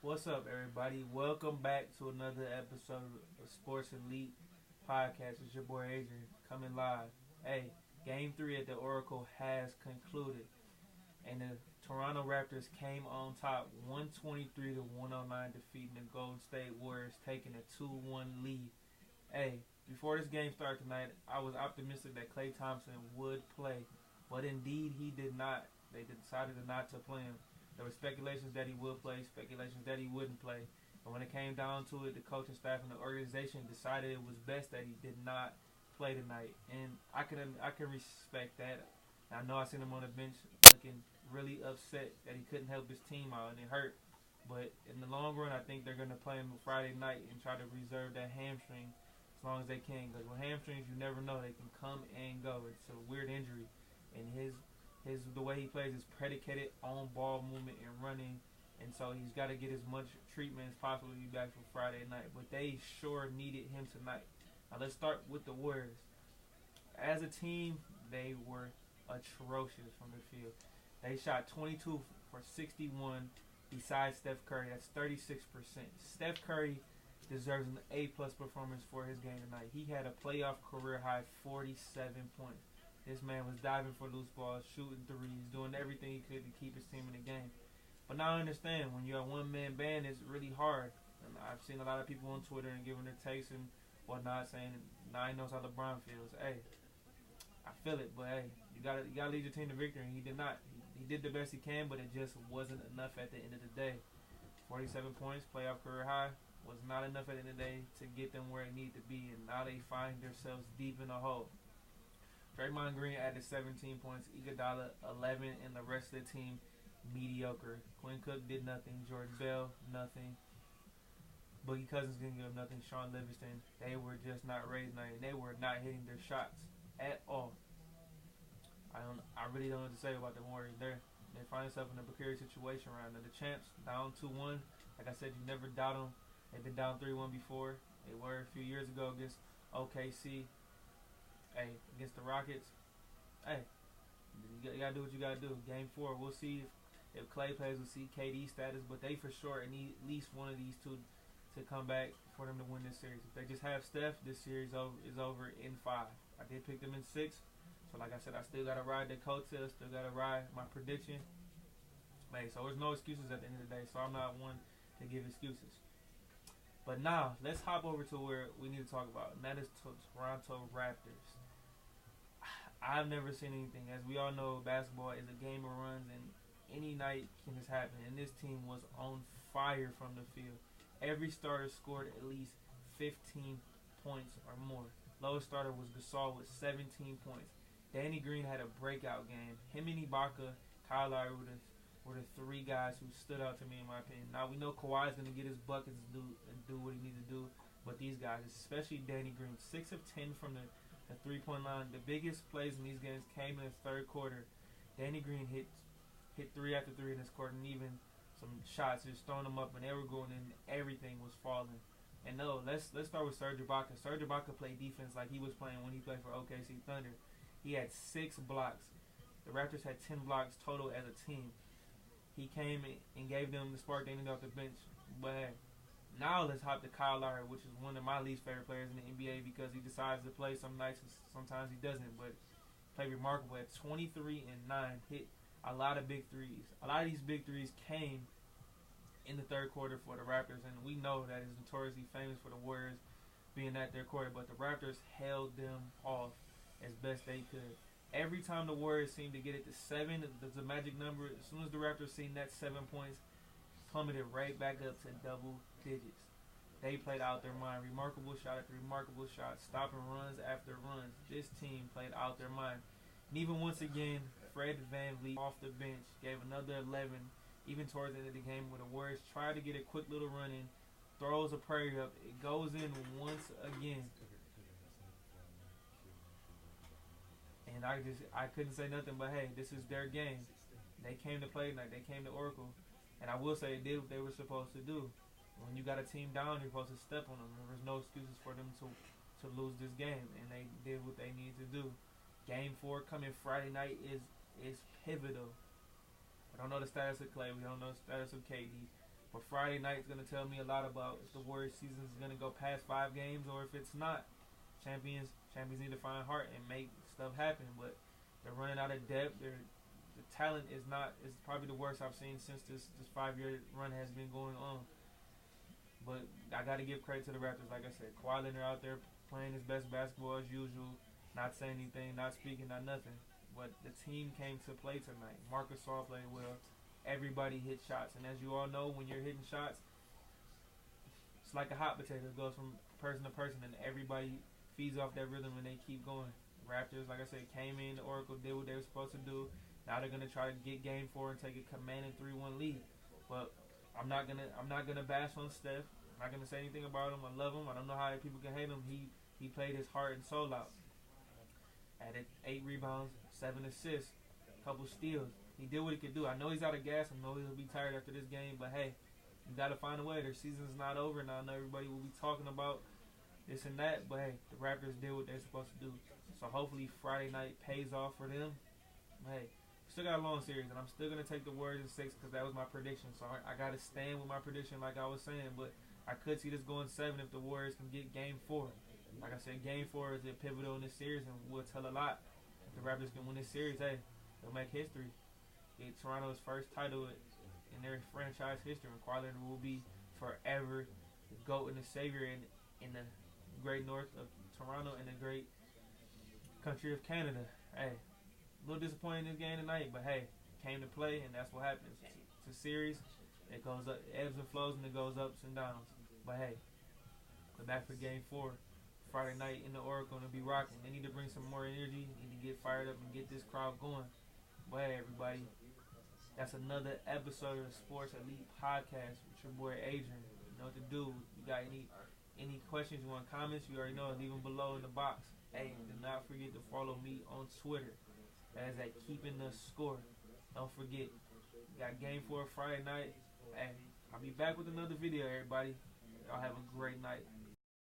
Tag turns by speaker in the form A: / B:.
A: What's up, everybody? Welcome back to another episode of Sports Elite Podcast. It's your boy Adrian coming live. Hey, Game 3 at the Oracle has concluded, and the Toronto Raptors came on top 123 to 109, defeating the Golden State Warriors, taking a 2-1 lead. Hey, before this game started tonight, I was optimistic that Klay Thompson would play, but indeed he did not. They decided not to play him. There were speculations that he would play, speculations that he wouldn't play. And when it came down to it, the coaching staff and the organization decided it was best that he did not play tonight. And I can respect that. I know I seen him on the bench looking really upset that he couldn't help his team out, and it hurt. But in the long run, I think they're going to play him Friday night and try to reserve that hamstring as long as they can. Because with hamstrings, you never know. They can come and go. It's a weird injury. And the way he plays is predicated on ball movement and running, and so he's got to get as much treatment as possible to be back for Friday night. But they sure needed him tonight. Now let's start with the Warriors. As a team, they were atrocious from the field. They shot 22 for 61 besides Steph Curry. That's 36%. Steph Curry deserves an A-plus performance for his game tonight. He had a playoff career high 47 points. This man was diving for loose balls, shooting threes, doing everything he could to keep his team in the game. But now I understand, when you're a one-man band, it's really hard. And I've seen a lot of people on Twitter and giving their takes and whatnot, saying, now he knows how LeBron feels. Hey, I feel it, but hey, you gotta lead your team to victory, and he did not. He did the best he can, but it just wasn't enough at the end of the day. 47 points, playoff career high, was not enough at the end of the day to get them where it needed to be, and now they find themselves deep in a hole. Draymond Green added 17 points, Iguodala 11, and the rest of the team mediocre. Quinn Cook did nothing, Jordan Bell nothing, Boogie Cousins didn't give nothing, Sean Livingston, they were just not ready tonight, and they were not hitting their shots at all. I really don't know what to say about the Warriors. They find themselves in a precarious situation right now. The champs down 2-1. Like I said, you never doubt them. They've been down 3-1 before. They were a few years ago against OKC. Hey, against the Rockets, hey, you gotta do what you gotta do. Game 4, we'll see if Klay plays. We'll see KD's status, but they for sure need at least one of these two to come back for them to win this series. If they just have Steph, this series is over in 5. I did pick them in 6, so like I said, I still gotta ride the coattails, still gotta ride my prediction. Hey, so there's no excuses at the end of the day, so I'm not one to give excuses. But now, let's hop over to where we need to talk about, and that is Toronto Raptors. I've never seen anything. As we all know, basketball is a game of runs, and any night can just happen. And this team was on fire from the field. Every starter scored at least 15 points or more. Lowest starter was Gasol with 17 points. Danny Green had a breakout game. Him and Ibaka, Kyle Lowry were the 3 guys who stood out to me in my opinion. Now we know Kawhi's going to get his buckets and do what he needs to do. But these guys, especially Danny Green, 6 of 10 from the 3-point line. The biggest plays in these games came in the third quarter. Danny Green hit 3 after 3 in this quarter, and even some shots just throwing them up, and they were going in. Everything was falling. And no, let's start with Serge Ibaka. Serge Ibaka played defense like he was playing when he played for OKC Thunder. He had 6 blocks. The Raptors had 10 blocks total as a team. He came and gave them the spark they needed off the bench. But hey, now let's hop to Kyle Lowry, which is one of my least favorite players in the NBA because he decides to play some nights and sometimes he doesn't. But played remarkable at 23 and 9, hit a lot of big threes. A lot of these big threes came in the third quarter for the Raptors, and we know that is notoriously famous for the Warriors being at their quarter. But the Raptors held them off as best they could. Every time the Warriors seemed to get it to 7, the magic number, as soon as the Raptors seen that 7 points, plummeted right back up to double digits. They played out their mind. Remarkable shot after remarkable shot, stopping runs after runs. This team played out their mind. And even once again, Fred VanVleet off the bench gave another 11, even towards the end of the game, where the Warriors tried to get a quick little run in, throws a prairie up. It goes in once again. And I couldn't say nothing but, hey, this is their game. They came to play tonight. They came to Oracle. And I will say they did what they were supposed to do. When you got a team down, you're supposed to step on them. There was no excuses for them to lose this game. And they did what they needed to do. Game 4 coming Friday night is pivotal. We don't know the status of Klay. We don't know the status of KD. But Friday night is going to tell me a lot about if the Warriors season is going to go past 5 games or if it's not. Champions need to find heart and make stuff happen. But they're running out of depth. The talent is probably the worst I've seen since this 5-year run has been going on. But I got to give credit to the Raptors. Like I said, Kawhi Leonard out there playing his best basketball as usual, not saying anything, not speaking, not nothing. But the team came to play tonight. Marcus Gasol played well. Everybody hit shots. And as you all know, when you're hitting shots, it's like a hot potato. It goes from person to person, and everybody feeds off that rhythm and they keep going. Raptors, like I said, came in. The Oracle did what they were supposed to do. Now they're going to try to get game 4 and take a commanding 3-1 lead. But I'm not gonna bash on Steph. I'm not gonna say anything about him. I love him. I don't know how people can hate him. He played his heart and soul out. Added 8 rebounds, 7 assists, couple steals. He did what he could do. I know he's out of gas. I know he'll be tired after this game. But hey, you gotta find a way. Their season's not over now. I know everybody will be talking about this and that. But hey, the Raptors did what they're supposed to do. So hopefully Friday night pays off for them. Hey, still got a long series, and I'm still going to take the Warriors in 6 because that was my prediction. So I got to stand with my prediction like I was saying. But I could see this going 7 if the Warriors can get game 4. Like I said, game 4 is pivotal in this series and will tell a lot. If the Raptors can win this series, hey, they'll make history. Get Toronto's first title in their franchise history. And Kawhi Leonard will be forever the GOAT and the savior in the great north of Toronto and the great country of Canada. Hey, a little disappointed in this game tonight, but hey, came to play, and that's what happens. It's a series. It goes up, it ebbs and flows, and it goes ups and downs. But hey, we're back for game 4. Friday night in the Oracle, and it'll be rocking. They need to bring some more energy. They need to get fired up and get this crowd going. But hey, everybody, that's another episode of the Sports Elite Podcast with your boy Adrian. You know what to do. You got any questions, you want comments, you already know, leave them below in the box. Hey, do not forget to follow me on Twitter. That is at Keeping the Score. Don't forget, we got game 4 Friday night. Hey, I'll be back with another video, everybody. Y'all have a great night.